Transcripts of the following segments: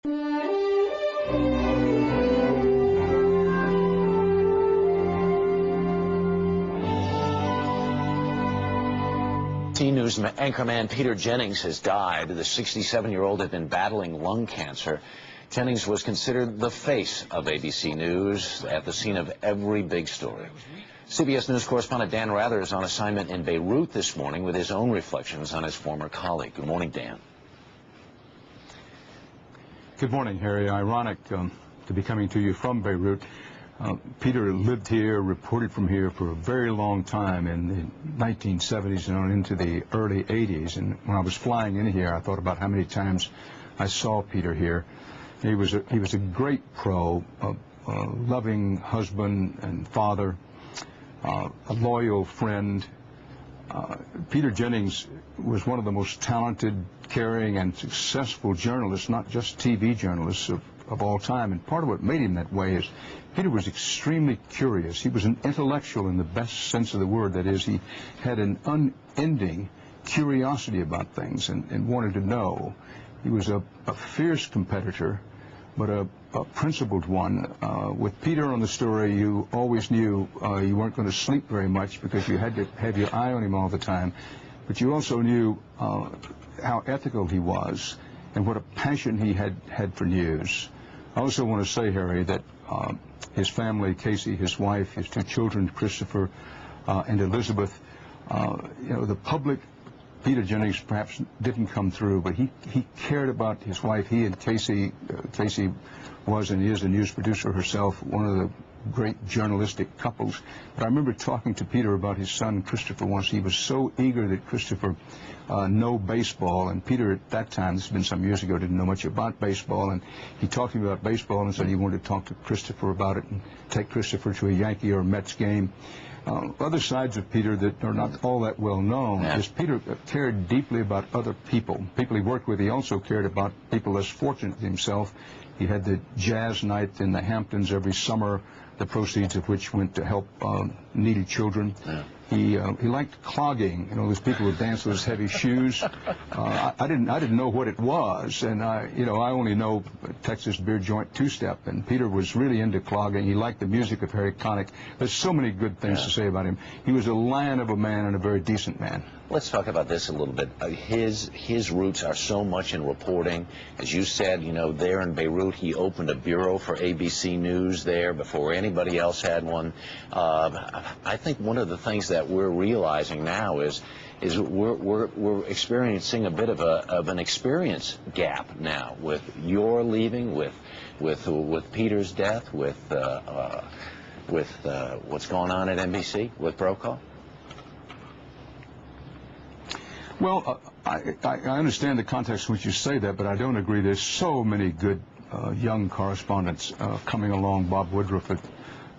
News anchorman Peter Jennings has died. The 67-year-old had been battling lung cancer. Jennings was considered the face of ABC News, at the scene of every big story. CBS News correspondent Dan Rather is on assignment in Beirut this morning with his own reflections on his former colleague. Good morning, Dan. Good morning, Harry. Ironic to be coming to you from Beirut. Peter lived here, reported from here for a very long time in the 1970s and on into the early 80s. And when I was flying in here, I thought about how many times I saw Peter here. He was a great pro, a loving husband and father, a loyal friend. Peter Jennings was one of the most talented, caring, and successful journalists, not just TV journalists, of all time. And part of what made him that way is Peter was extremely curious. He was an intellectual in the best sense of the word. That is, he had an unending curiosity about things and wanted to know. He was a fierce competitor, but a principled one. With Peter on the story, you always knew you weren't going to sleep very much because you had to have your eye on him all the time. But you also knew how ethical he was and what a passion he had for news. I also want to say, Harry, that his family, Casey, his wife, his two children, Christopher and Elizabeth, the public, Peter Jennings perhaps didn't come through, but he cared about his wife. He and Casey, Casey was and is a news producer herself, one of the great journalistic couples. But I remember talking to Peter about his son Christopher once. He was so eager that Christopher know baseball, and Peter at that time, this has been some years ago, didn't know much about baseball, and he talked to me about baseball and said he wanted to talk to Christopher about it and take Christopher to a Yankee or a Mets game. Other sides of Peter that are not all that well known is Peter cared deeply about other people he worked with. He also cared about people less fortunate than himself. He had the jazz night in the Hamptons every summer, the proceeds of which went to help needy children. He liked clogging. Those people who dance with those heavy shoes. I didn't know what it was, and I only know Texas beer joint two-step. And Peter was really into clogging. He liked the music of Harry Connick. There's so many good things to say about him. He was a lion of a man and a very decent man. Let's talk about this a little bit. His roots are so much in reporting. As you said, there in Beirut, he opened a bureau for ABC News there before anybody else had one. I think one of the things that we're realizing now is we're experiencing a bit of an experience gap now with your leaving, with Peter's death, with what's going on at NBC with Brokaw. Well, I understand the context in which you say that, but I don't agree. There's so many good young correspondents coming along. Bob Woodruff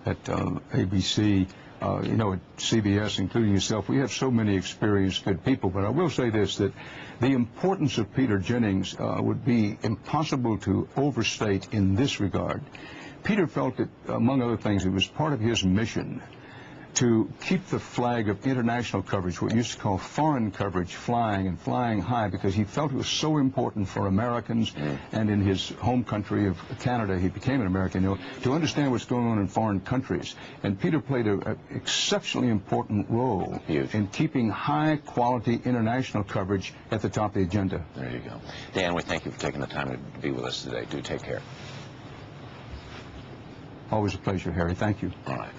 at ABC, at CBS, including yourself. We have so many experienced good people. But I will say this, that the importance of Peter Jennings would be impossible to overstate in this regard. Peter felt that, among other things, it was part of his mission to keep the flag of international coverage, what we used to call foreign coverage, flying and flying high, because he felt it was so important for Americans and in his home country of Canada. He became an American, to understand what's going on in foreign countries. And Peter played an exceptionally important role in keeping high-quality international coverage at the top of the agenda. There you go. Dan, we thank you for taking the time to be with us today. Do take care. Always a pleasure, Harry. Thank you. All right.